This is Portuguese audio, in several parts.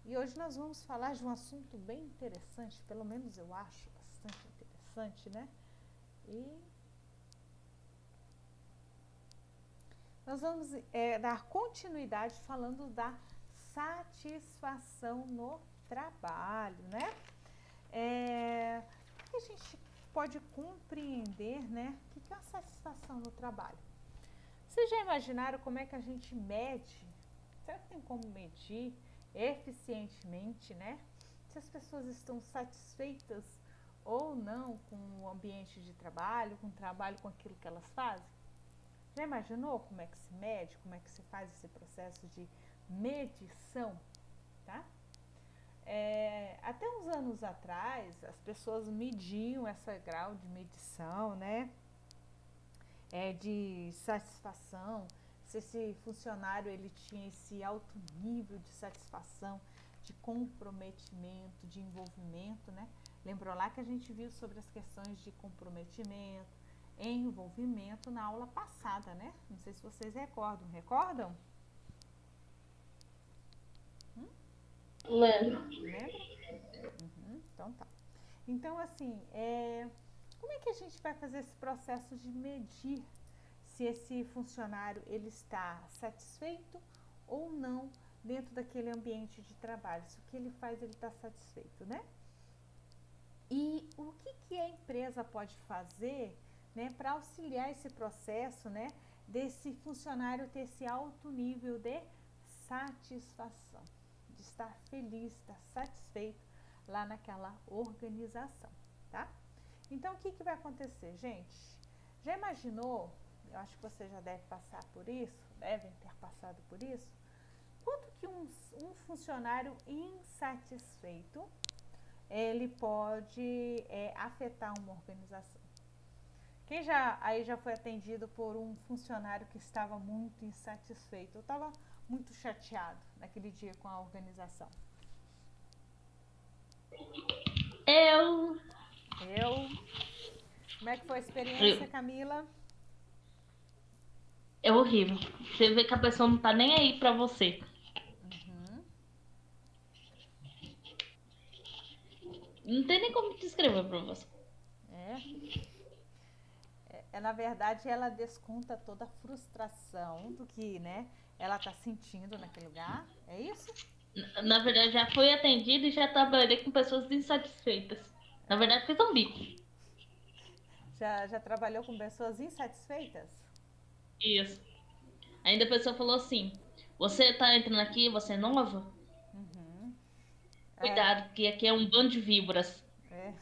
E hoje nós vamos falar de um assunto bem interessante, pelo menos eu acho bastante interessante, né? E nós vamos dar continuidade falando da satisfação no trabalho, né? O que a gente pode compreender, né? O que é a satisfação no trabalho? Vocês já imaginaram como é que a gente mede? Será que tem como medir eficientemente, né? Se as pessoas estão satisfeitas ou não com o ambiente de trabalho, com o trabalho, com aquilo que elas fazem? Já imaginou como é que se mede, como é que se faz esse processo de medição, tá? Até uns anos atrás, as pessoas mediam esse grau de medição, né? De satisfação, se esse funcionário ele tinha esse alto nível de satisfação, de comprometimento, de envolvimento, né? Lembrou lá que a gente viu sobre as questões de comprometimento, envolvimento na aula passada, né? Não sei se vocês recordam. Recordam? Lembro. Lembram? Então tá. Então, assim, como é que a gente vai fazer esse processo de medir se esse funcionário ele está satisfeito ou não dentro daquele ambiente de trabalho? Se o que ele faz ele está satisfeito, né? E o que a empresa pode fazer, né, para auxiliar esse processo, né, desse funcionário ter esse alto nível de satisfação, de estar feliz, estar satisfeito lá naquela organização, tá? Então, o que vai acontecer, gente? Já imaginou? Eu acho que você já deve passar por isso, devem ter passado por isso. Quanto que um funcionário insatisfeito ele pode afetar uma organização? Quem já foi atendido por um funcionário que estava muito insatisfeito, ou estava muito chateado naquele dia com a organização? Eu, Eu. Como é que foi a experiência, eu. Camila? É horrível. Você vê que a pessoa não tá nem aí pra você. Uhum. Não tem nem como descrever pra você. É, na verdade, ela desconta toda a frustração do que, né, ela está sentindo naquele lugar. É isso? Na verdade, já fui atendida e já trabalhei com pessoas insatisfeitas. Na verdade, fez um bico. Já trabalhou com pessoas insatisfeitas? Isso. Ainda a pessoa falou assim: Você tá entrando aqui, você é nova? Uhum. É, Cuidado, porque aqui é um bando de víboras. é.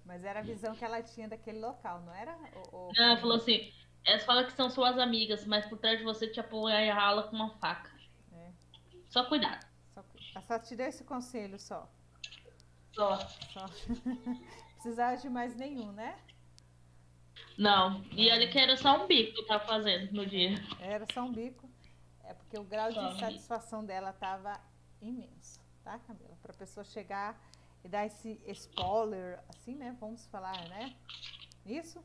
Mas era a visão que ela tinha daquele local, não era, Não, ela falou Camila? assim: Elas falam que são suas amigas, mas por trás de você te apoia com uma faca. É. Só cuidado. Ela só te deu esse conselho só. Só. Só. Precisava de mais nenhum, né? Não. E olha Não. que era só um bico que eu tava fazendo no dia. Era só um bico. É porque o grau de Só um bico. satisfação dela estava imenso, tá, Camila? Para a pessoa chegar e dar esse spoiler, assim, né? Vamos falar, né? Isso?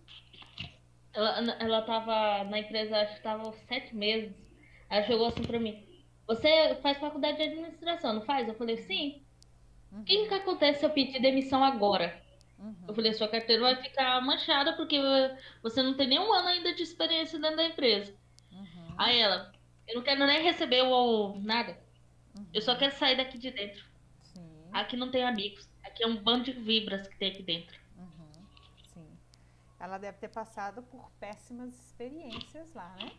Ela tava na empresa, acho que tava 7 meses. Ela chegou assim pra mim: Você faz faculdade de administração, não faz? Eu falei: Sim. O que acontece se eu pedir demissão agora? Eu falei: Sua carteira vai ficar manchada porque você não tem nenhum ano ainda de experiência dentro da empresa. Aí ela: Eu não quero nem receber o nada. Eu só quero sair daqui de dentro. Sim, Aqui não tem amigos. Aqui é um bando de vibras que tem aqui dentro. sim. Ela deve ter passado por péssimas experiências lá, né?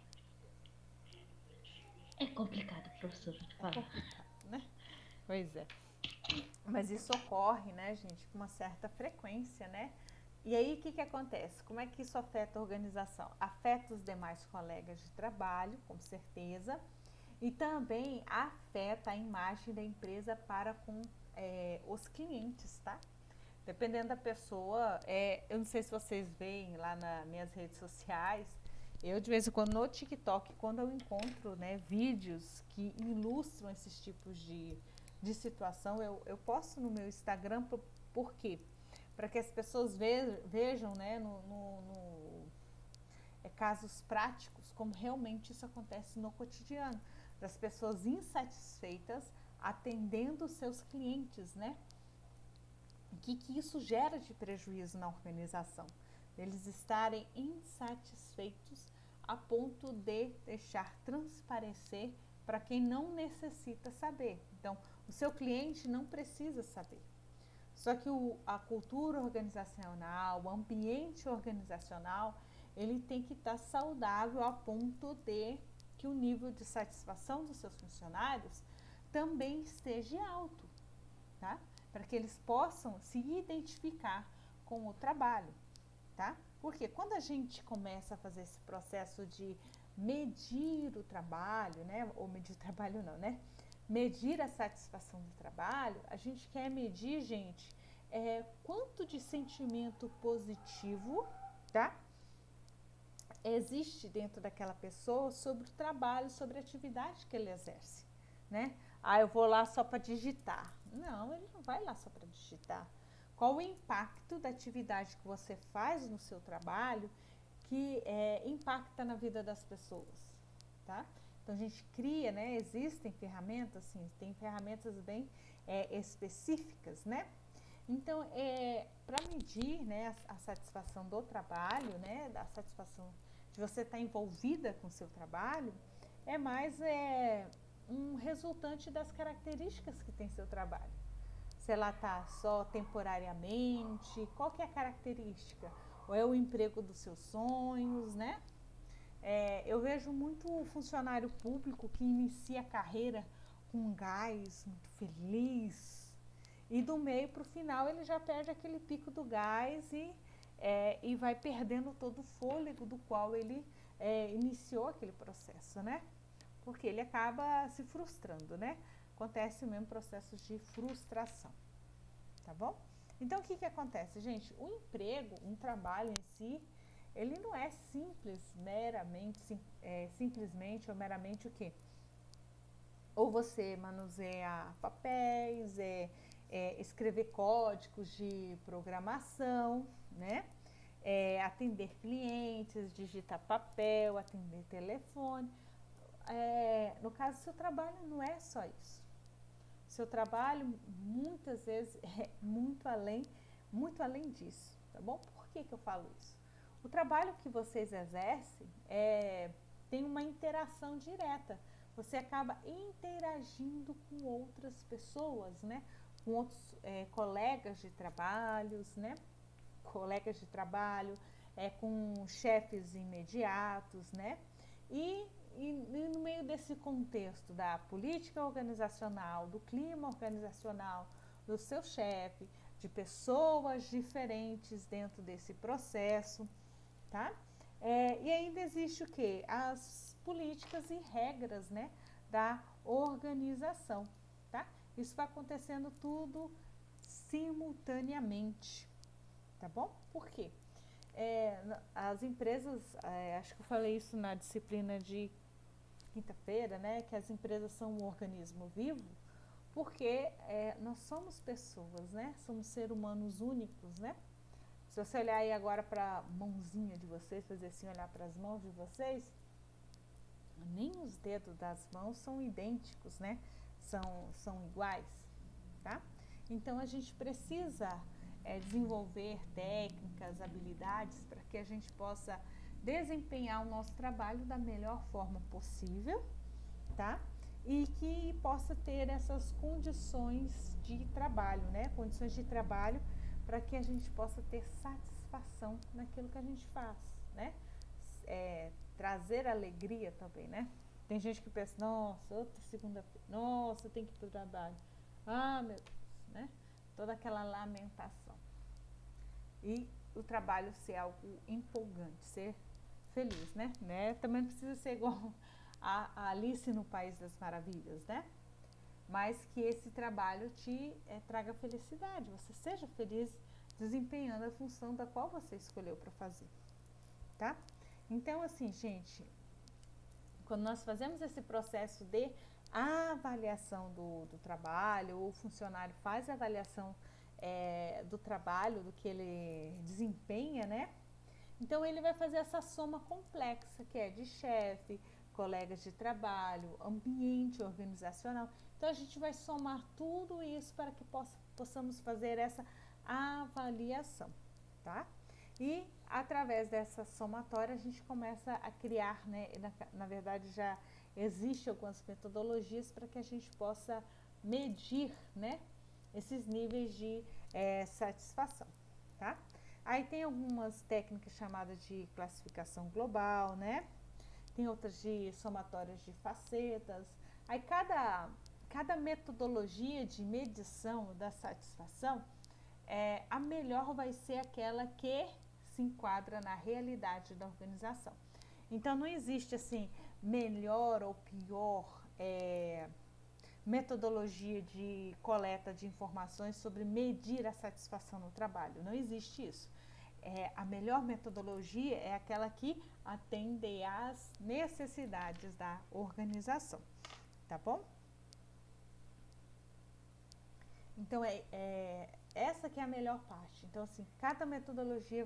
É complicado, professor, de É falar. complicado, né? Pois é. Mas isso ocorre, né, gente, com uma certa frequência, né? E aí, o que acontece? Como é que isso afeta a organização? Afeta os demais colegas de trabalho, com certeza, e também afeta a imagem da empresa para com os clientes, tá? Dependendo da pessoa, eu não sei se vocês veem lá nas minhas redes sociais, eu de vez em quando no TikTok, quando eu encontro, né, vídeos que ilustram esses tipos de situação, eu posto no meu Instagram, por quê? Para que as pessoas vejam, né, casos práticos, como realmente isso acontece no cotidiano. das pessoas insatisfeitas atendendo os seus clientes, né? O que isso gera de prejuízo na organização? Eles estarem insatisfeitos a ponto de deixar transparecer para quem não necessita saber. Então, o seu cliente não precisa saber. Só que a cultura organizacional, o ambiente organizacional, ele tem que estar saudável a ponto de que o nível de satisfação dos seus funcionários também esteja alto, tá? Para que eles possam se identificar com o trabalho, tá? Porque quando a gente começa a fazer esse processo de medir o trabalho, né? Ou medir o trabalho não, né? Medir a satisfação do trabalho, a gente quer medir, gente, quanto de sentimento positivo, tá? Existe dentro daquela pessoa sobre o trabalho, sobre a atividade que ele exerce, né? Ah, eu vou lá só para digitar. Não, ele não vai lá só para digitar. Qual o impacto da atividade que você faz no seu trabalho que impacta na vida das pessoas, tá? Então a gente cria, né? Existem ferramentas, sim, tem ferramentas bem específicas, né? Então, para medir, né, a satisfação do trabalho, né, a satisfação de você estar envolvida com o seu trabalho, é mais um resultante das características que tem seu trabalho. Se ela está só temporariamente, qual que é a característica? Ou é o emprego dos seus sonhos, né? Eu vejo muito funcionário público que inicia a carreira com um gás, muito feliz, e do meio para o final ele já perde aquele pico do gás e vai perdendo todo o fôlego do qual ele iniciou aquele processo, né? Porque ele acaba se frustrando, né? Acontece mesmo processos de frustração, tá bom? Então, o que acontece, gente? O emprego, um trabalho em si, ele não é simplesmente ou meramente o quê? Ou você manuseia papéis, escrever códigos de programação, né? Atender clientes, digitar papel, atender telefone. No caso, seu trabalho não é só isso. Seu trabalho, muitas vezes, é muito além disso, tá bom? Por que eu falo isso? O trabalho que vocês exercem tem uma interação direta. Você acaba interagindo com outras pessoas, né? Com outros colegas de trabalhos, né? Colegas de trabalho, com chefes imediatos, né? E no meio desse contexto da política organizacional, do clima organizacional, do seu chefe, de pessoas diferentes dentro desse processo, tá? E ainda existe o quê? As políticas e regras, né, da organização, tá? Isso vai acontecendo tudo simultaneamente, tá bom? Por quê? As empresas, acho que eu falei isso na disciplina de quinta-feira, né, que as empresas são um organismo vivo, porque nós somos pessoas, né, somos seres humanos únicos, né. Se você olhar aí agora para a mãozinha de vocês, fazer assim, olhar para as mãos de vocês, nem os dedos das mãos são idênticos, né, são iguais, tá? Então a gente precisa desenvolver técnicas, habilidades para que a gente possa desempenhar o nosso trabalho da melhor forma possível, tá? E que possa ter essas condições de trabalho, né? Condições de trabalho para que a gente possa ter satisfação naquilo que a gente faz, né? Trazer alegria também, né? Tem gente que pensa, nossa, outra segunda-feira, nossa, tem que ir para o trabalho. Ah, meu Deus, né? Toda aquela lamentação. E o trabalho ser algo empolgante, ser feliz, né? Também precisa ser igual a Alice no País das Maravilhas, né? Mas que esse trabalho te traga felicidade, você seja feliz desempenhando a função da qual você escolheu para fazer, tá? Então, assim, gente, quando nós fazemos esse processo de avaliação do trabalho, o funcionário faz a avaliação do trabalho, do que ele desempenha, né? Então ele vai fazer essa soma complexa, que é de chefe, colegas de trabalho, ambiente organizacional. Então a gente vai somar tudo isso para que possamos fazer essa avaliação, tá? E através dessa somatória a gente começa a criar, né? Na verdade já existem algumas metodologias para que a gente possa medir, né? Esses níveis de satisfação, tá? Aí tem algumas técnicas chamadas de classificação global, né? Tem outras de somatórias de facetas. Aí cada metodologia de medição da satisfação, a melhor vai ser aquela que se enquadra na realidade da organização. Então não existe assim melhor ou pior metodologia de coleta de informações sobre medir a satisfação no trabalho. Não existe isso. A melhor metodologia é aquela que atende às necessidades da organização, tá bom? Então, essa que é a melhor parte. Então, assim, cada metodologia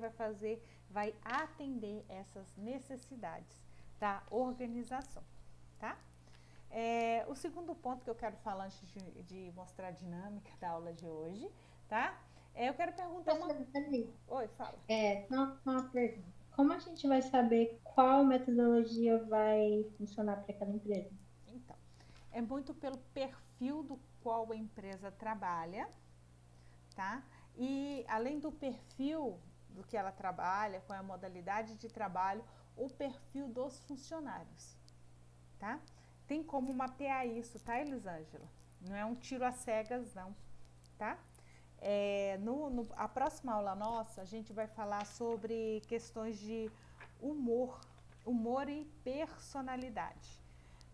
vai atender essas necessidades da organização, tá? O segundo ponto que eu quero falar antes de mostrar a dinâmica da aula de hoje, tá? Eu quero perguntar Oi, fala. Uma pergunta. Como a gente vai saber qual metodologia vai funcionar para aquela empresa? Então, é muito pelo perfil do qual a empresa trabalha, tá? E além do perfil do que ela trabalha, qual é a modalidade de trabalho, o perfil dos funcionários, tá? Tem como mapear isso, tá, Elisângela? Não é um tiro às cegas, não, tá? A próxima aula nossa, a gente vai falar sobre questões de humor e personalidade,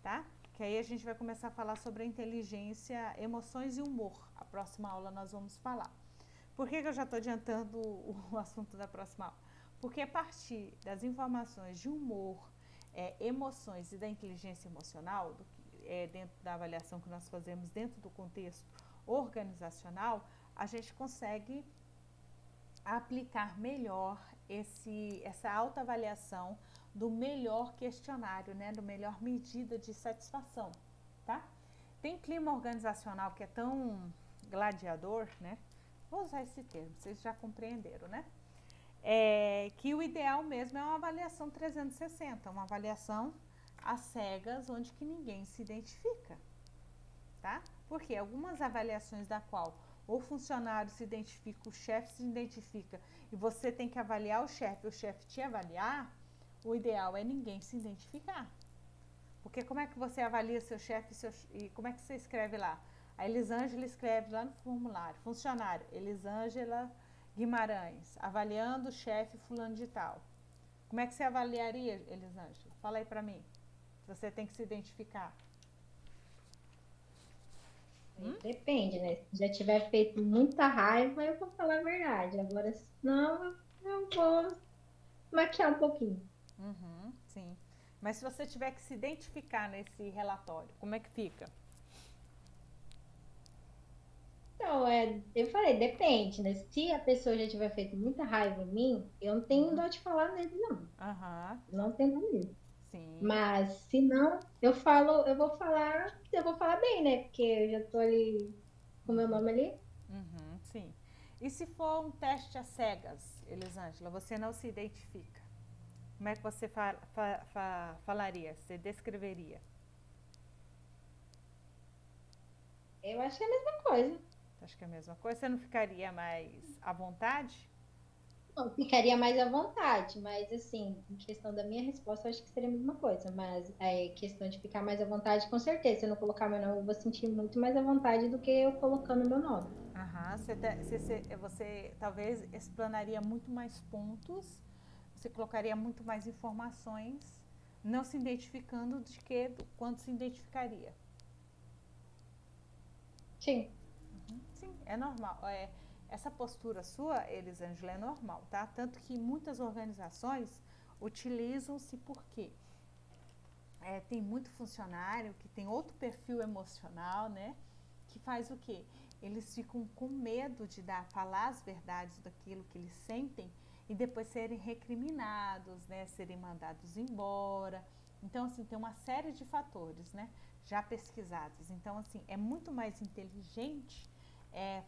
tá? Que aí a gente vai começar a falar sobre a inteligência, emoções e humor. A próxima aula nós vamos falar. Por que eu já estou adiantando o assunto da próxima aula? Porque a partir das informações de humor, emoções e da inteligência emocional, dentro da avaliação que nós fazemos dentro do contexto organizacional, a gente consegue aplicar melhor essa autoavaliação do melhor questionário, né, do melhor medida de satisfação, tá? Tem clima organizacional que é tão gladiador, né? Vou usar esse termo, vocês já compreenderam, né? Que o ideal mesmo é uma avaliação 360, uma avaliação às cegas, onde que ninguém se identifica, tá? Porque algumas avaliações da qual o funcionário se identifica, o chefe se identifica, e você tem que avaliar o chefe te avaliar, o ideal é ninguém se identificar. Porque como é que você avalia seu chefe e como é que você escreve lá? A Elisângela escreve lá no formulário, funcionário, Elisângela Guimarães, avaliando o chefe fulano de tal. Como é que você avaliaria, Elisângela? Fala aí pra mim. Você tem que se identificar. Depende, né? Se já tiver feito muita raiva, eu vou falar a verdade. Agora, senão, eu vou maquiar um pouquinho. Sim. Mas se você tiver que se identificar nesse relatório, como é que fica? Então, eu falei, depende, né? Se a pessoa já tiver feito muita raiva em mim, eu não tenho dó de falar nele, não. Não tenho dó mesmo. Sim. Mas se não, eu vou falar bem, né? Porque eu já tô ali com o meu nome ali. Sim. E se for um teste às cegas, Elisângela, você não se identifica? Como é que você falaria? Você descreveria? Eu acho que é a mesma coisa. Acho que é a mesma coisa. Você não ficaria mais à vontade? Não, ficaria mais à vontade, mas assim, em questão da minha resposta, eu acho que seria a mesma coisa. Mas questão de ficar mais à vontade, com certeza. Se eu não colocar meu nome, eu vou sentir muito mais à vontade do que eu colocando meu nome. Você talvez explanaria muito mais pontos, você colocaria muito mais informações, não se identificando de que quanto se identificaria. Sim. Sim, é normal. Essa postura sua, Elisângela, é normal, tá? Tanto que muitas organizações utilizam-se porque tem muito funcionário que tem outro perfil emocional, né? Que faz o quê? Eles ficam com medo de falar as verdades daquilo que eles sentem e depois serem recriminados, né? Serem mandados embora. Então, assim, tem uma série de fatores, né, já pesquisados. Então, assim, é muito mais inteligente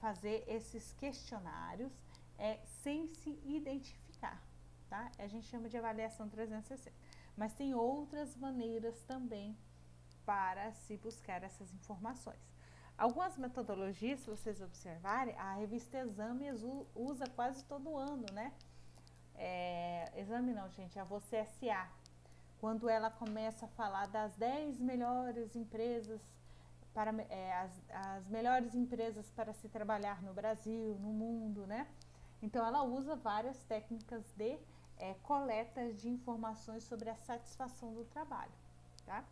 fazer esses questionários sem se identificar, tá? A gente chama de avaliação 360. Mas tem outras maneiras também para se buscar essas informações. Algumas metodologias, se vocês observarem, a revista Exames usa quase todo ano, né? Exame não, gente, a Você S.A. Quando ela começa a falar das 10 melhores empresas, as melhores empresas para se trabalhar no Brasil, no mundo, né? Então, ela usa várias técnicas de coleta de informações sobre a satisfação do trabalho, tá?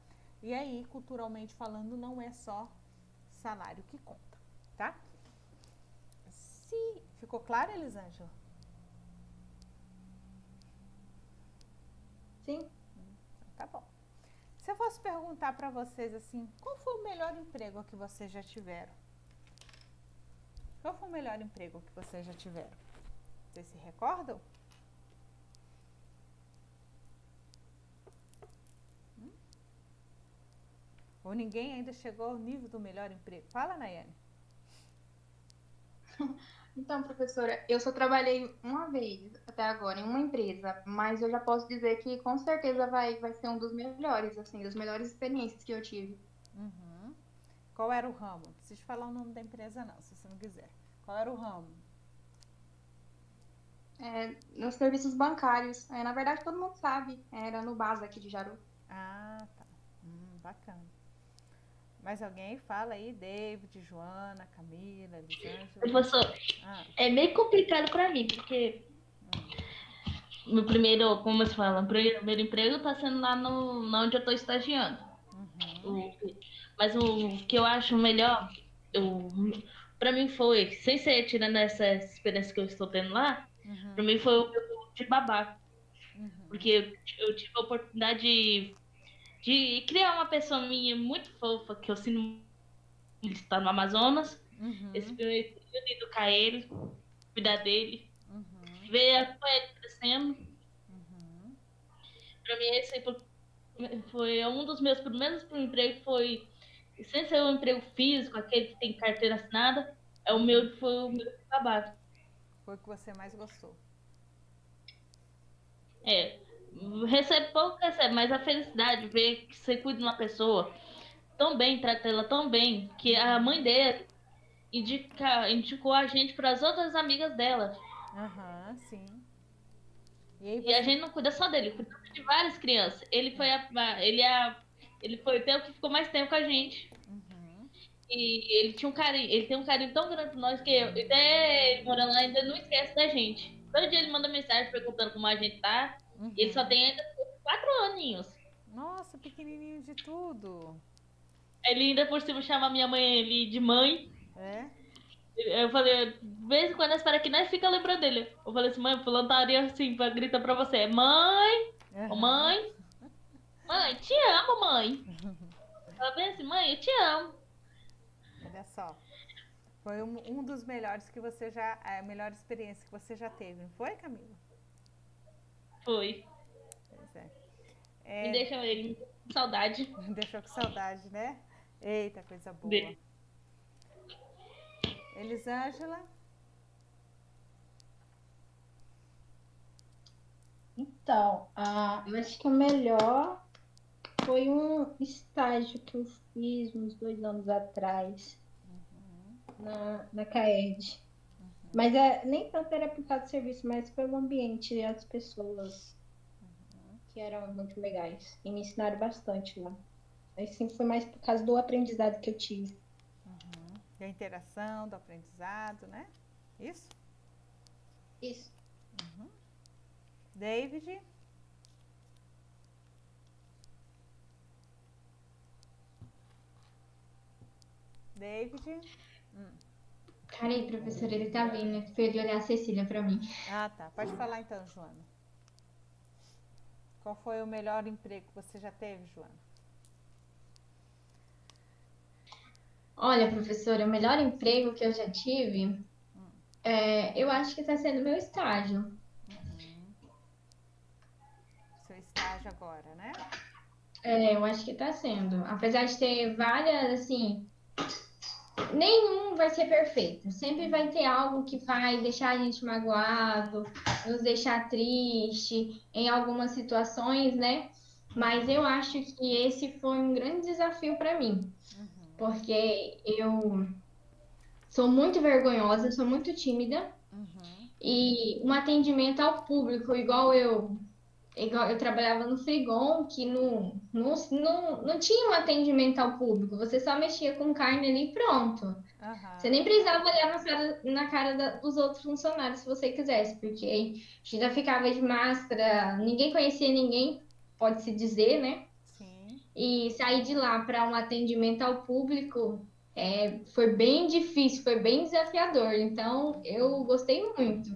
E aí, culturalmente falando, não é só salário que conta, tá? Ficou claro, Elisângela? Sim. Tá bom. Se eu fosse perguntar para vocês assim, qual foi o melhor emprego que vocês já tiveram? Qual foi o melhor emprego que vocês já tiveram? Vocês se recordam? Ou ninguém ainda chegou ao nível do melhor emprego? Fala, Nayane. Então, professora, eu só trabalhei uma vez até agora em uma empresa, mas eu já posso dizer que com certeza vai ser um dos melhores, assim, das melhores experiências que eu tive. Uhum. Qual era o ramo? Não precisa falar o nome da empresa não, se você não quiser. Qual era o ramo? Nos serviços bancários, na verdade todo mundo sabe, era no BAS aqui de Jaru. Ah, tá. Bacana. Mais alguém? Fala aí, David, Joana, Camila, Elisângela. Professor, é meio complicado para mim, porque meu primeiro, como se fala, primeiro emprego tá sendo lá onde eu tô estagiando. Mas o que eu acho melhor, para mim foi, sem ser tirando essa experiência que eu estou tendo lá, para mim foi o de babá. Porque eu tive a oportunidade de criar uma pessoa minha muito fofa, que eu sinto ele está no Amazonas. Esse primeiro período, educar ele, cuidar dele, ver a ele crescendo. Para mim, esse foi um dos meus primeiros empregos, foi, sem ser um emprego físico, aquele que tem carteira assinada, foi o meu trabalho. Foi o que você mais gostou? Recebe pouco, recebe, mas a felicidade de ver que você cuida de uma pessoa tão bem, trata ela tão bem, que a mãe dele indicou a gente para as outras amigas dela. Sim. E aí E a gente não cuida só dele, cuida de várias crianças. Ele foi o que ficou mais tempo com a gente. E ele tem um carinho tão grande por nós que até ele morando lá ainda não esquece da gente. Todo dia ele manda mensagem perguntando como a gente tá. Ele só tem ainda 4 aninhos. Nossa, pequenininho de tudo. Ele ainda por cima chama a minha mãe de mãe. Eu falei, de vez em quando eu espero que nós fica lembrando dele. Eu falei assim, mãe, fulano estaria assim, grita pra você, mãe, mãe, te amo, mãe. Ela vem assim, mãe, eu te amo. Olha só. Foi um dos melhores que você já, a melhor experiência que você já teve, não foi, Camila? Foi. Pois é. Me deixa ele com saudade. Me deixou com saudade, né? Eita, coisa boa. Elisângela? Então, eu acho que o melhor foi um estágio que eu fiz uns 2 anos atrás na CAED. Mas nem tanto era por causa do serviço, mas pelo ambiente e as pessoas que eram muito legais e me ensinaram bastante lá. Assim, foi mais por causa do aprendizado que eu tive. Da interação, do aprendizado, né? Isso? Isso. David? David? Peraí, professora, ele tá vindo. Foi ele olhar a Cecília pra mim. Ah, tá. Pode falar então, Joana. Qual foi o melhor emprego que você já teve, Joana? Olha, professora, o melhor emprego que eu já tive, eu acho que tá sendo meu estágio. Seu estágio agora, né? Eu acho que tá sendo. Apesar de ter várias, assim, nenhum vai ser perfeito. Sempre vai ter algo que vai deixar a gente magoado, nos deixar triste em algumas situações, né? Mas eu acho que esse foi um grande desafio para mim, Uhum, porque eu sou muito vergonhosa, sou muito tímida uhum, e um atendimento ao público, igual eu trabalhava no Frigon, que não tinha um atendimento ao público, você só mexia com carne ali e pronto. Você aham, nem precisava olhar na cara dos outros funcionários se você quisesse, porque a gente já ficava de máscara, ninguém conhecia ninguém, pode-se dizer, né? sim. E sair de lá para um atendimento ao público foi bem difícil, foi bem desafiador. Então, eu Uhum, gostei muito.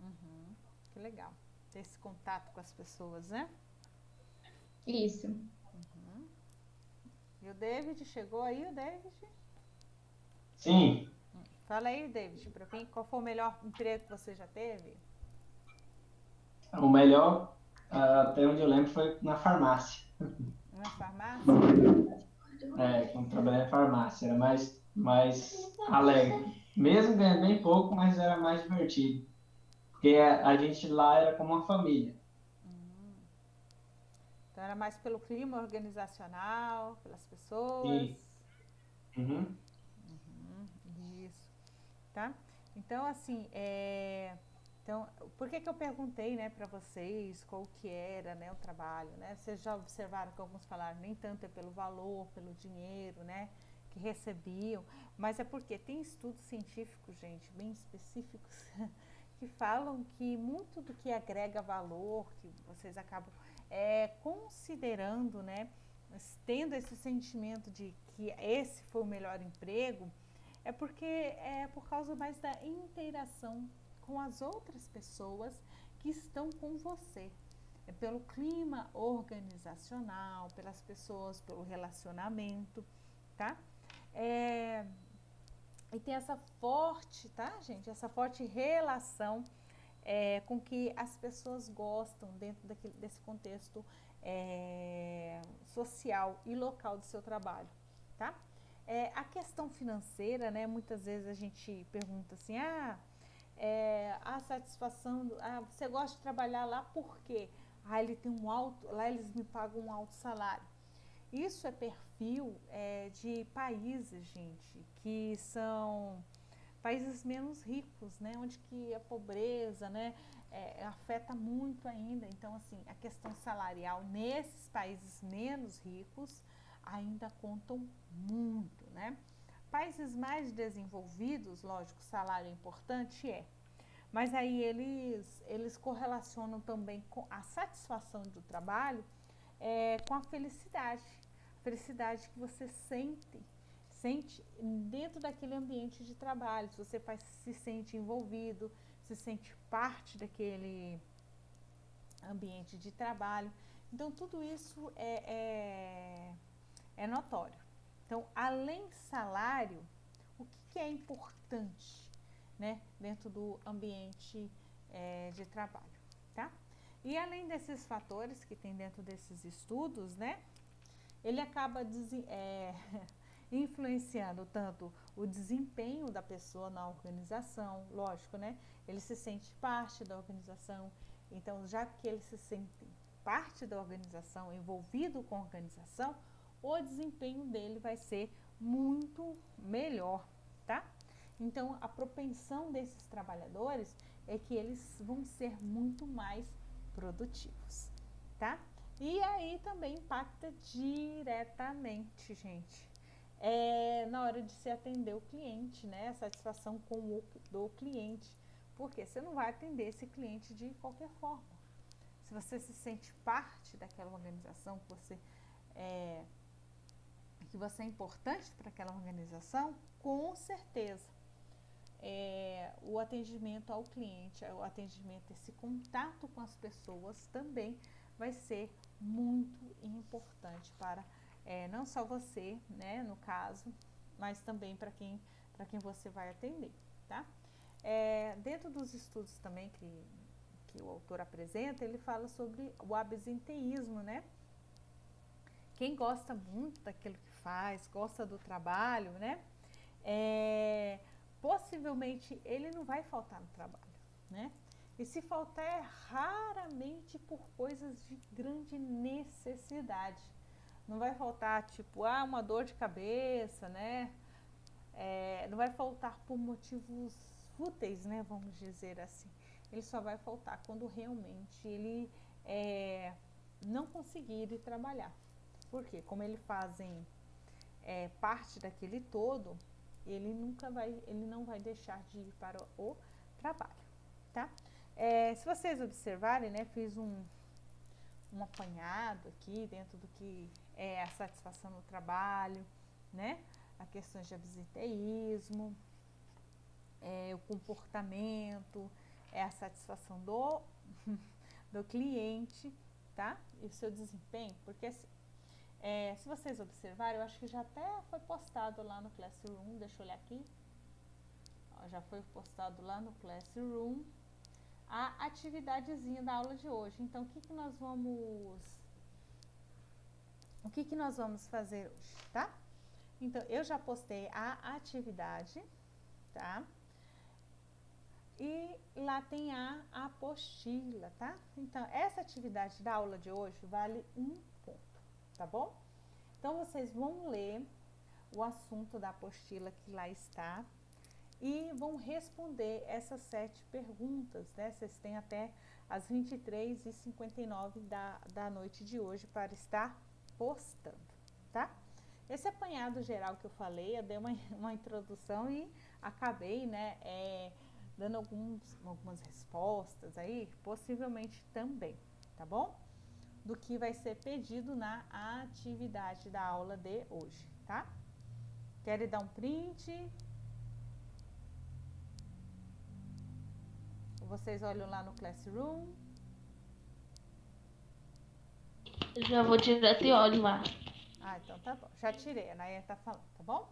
uhum. Que legal. Ter esse contato com as pessoas, né? Isso. Uhum. E o David, chegou aí o David? Sim, Fala aí, David, pra mim, qual foi o melhor emprego que você já teve? o melhor, até onde eu lembro, foi na farmácia. Na farmácia? Quando trabalhei na farmácia, era mais alegre. Mesmo ganhando bem pouco, mas era mais divertido. Porque a gente lá era como uma família. Hum. Então era mais pelo clima organizacional, pelas pessoas. Sim. Uhum. Uhum, isso, tá? Então, assim, então, por que eu perguntei, né, para vocês qual que era, né, o trabalho, né? Vocês já observaram que alguns falaram nem tanto é pelo valor, pelo dinheiro, né, que recebiam, mas é porque tem estudos científicos, gente, bem específicos, que falam que muito do que agrega valor, que vocês acabam considerando, né, tendo esse sentimento de que esse foi o melhor emprego, é porque é por causa mais da interação com as outras pessoas que estão com você. É pelo clima organizacional, pelas pessoas, pelo relacionamento, tá? É, e tem essa forte, tá, gente? Essa forte relação com que as pessoas gostam dentro desse contexto social e local do seu trabalho, tá? A questão financeira, né? Muitas vezes a gente pergunta assim, a satisfação, você gosta de trabalhar lá por quê? Ele tem lá eles me pagam um alto salário. Isso é perfil de países, gente, que são países menos ricos, né, onde que a pobreza, né, afeta muito ainda. Então, assim, a questão salarial nesses países menos ricos ainda contam muito, né? Países mais desenvolvidos, lógico, o salário é importante, mas aí eles correlacionam também com a satisfação do trabalho com a felicidade que você sente dentro daquele ambiente de trabalho, se você se sente envolvido, se sente parte daquele ambiente de trabalho. Então, tudo isso é notório. Então, além salário, o que é importante, né, dentro do ambiente de trabalho, tá? E além desses fatores que tem dentro desses estudos, né, ele acaba influenciando tanto o desempenho da pessoa na organização, lógico, né? Ele se sente parte da organização, então já que ele se sente parte da organização, envolvido com a organização, o desempenho dele vai ser muito melhor, tá? Então a propensão desses trabalhadores é que eles vão ser muito mais produtivos, tá? E aí também impacta diretamente, gente, na hora de se atender o cliente, né? A satisfação do cliente, porque você não vai atender esse cliente de qualquer forma. Se você se sente parte daquela organização, que você é importante para aquela organização, com certeza o atendimento ao cliente, o atendimento, esse contato com as pessoas também vai ser muito importante para não só você, né, no caso, mas também para quem você vai atender, tá? Dentro dos estudos também que o autor apresenta, ele fala sobre o absenteísmo, né? quem gosta muito daquilo que faz, gosta do trabalho, né? Possivelmente ele não vai faltar no trabalho, né? E se faltar é raramente por coisas de grande necessidade. Não vai faltar tipo, uma dor de cabeça, né? Não vai faltar por motivos fúteis, né? Vamos dizer assim. Ele só vai faltar quando realmente ele não conseguir ir trabalhar. Por quê? Como eles fazem parte daquele todo, ele não vai deixar de ir para o trabalho, tá? Se vocês observarem, né, fiz um apanhado aqui dentro do que é a satisfação no trabalho, né? A questão de absenteísmo, o comportamento, a satisfação do cliente, tá? E o seu desempenho, porque assim, se vocês observarem, eu acho que já até foi postado lá no Classroom, deixa eu olhar aqui, já foi postado lá no Classroom a atividadezinha da aula de hoje. Então, o que nós vamos fazer hoje, tá? Então, eu já postei a atividade, tá? E lá tem a apostila, tá? Então, essa atividade da aula de hoje vale 1 ponto, tá bom? Então, vocês vão ler o assunto da apostila que lá está e vão responder essas 7 perguntas, né? Vocês têm até as 23h59 da noite de hoje para estar postando, tá? Esse apanhado geral que eu falei, eu dei uma introdução e acabei, né, dando algumas respostas aí, possivelmente também, tá bom? Do que vai ser pedido na atividade da aula de hoje, tá? Querem dar um print? Vocês olham lá no Classroom. Já vou direto e olho lá. Então tá bom. Já tirei, a Nayane tá falando, tá bom?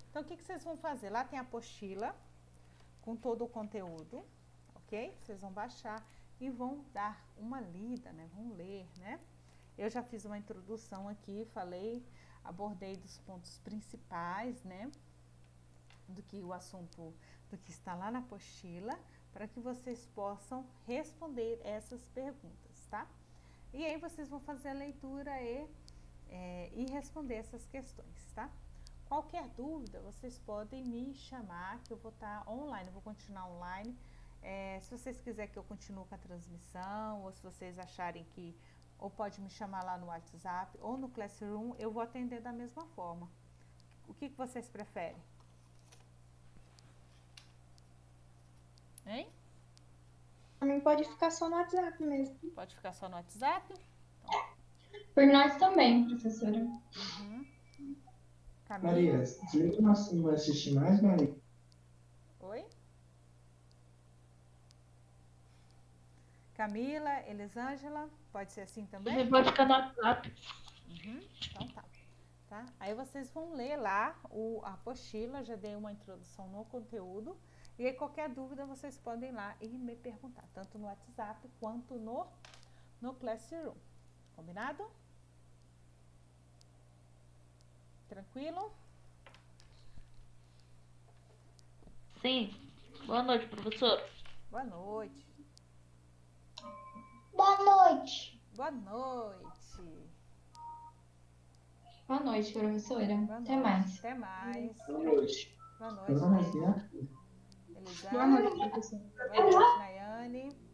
Então, o que vocês vão fazer? Lá tem a apostila com todo o conteúdo, ok? Vocês vão baixar e vão dar uma lida, né? Vão ler, né? Eu já fiz uma introdução aqui, abordei dos pontos principais, né? Do que o assunto, do que está lá na apostila, para que vocês possam responder essas perguntas, tá? E aí vocês vão fazer a leitura e responder essas questões, tá? Qualquer dúvida, vocês podem me chamar, que eu vou estar online, eu vou continuar online. Se vocês quiserem que eu continue com a transmissão, ou se vocês acharem que, ou pode me chamar lá no WhatsApp, ou no Classroom, eu vou atender da mesma forma. O que vocês preferem? Hein? Também pode ficar só no WhatsApp mesmo. Pode ficar só no WhatsApp? Por nós também, professora. Uhum. Maria, você não vai assistir mais, Maria? Oi? Camila, Elisângela, pode ser assim também? Você pode ficar no WhatsApp. Então tá. Aí vocês vão ler lá a apostila, já dei uma introdução no conteúdo. E aí qualquer dúvida vocês podem ir lá e me perguntar, tanto no WhatsApp quanto no Classroom. Combinado? Tranquilo? Sim. Boa noite, professor. Boa noite. Boa noite. Boa noite. Boa noite, professora. Boa Até noite. mais. Até mais. Boa noite. Boa Boa noite. noite, né? Elisângela. Boa noite, professor. Boa noite, Nayane.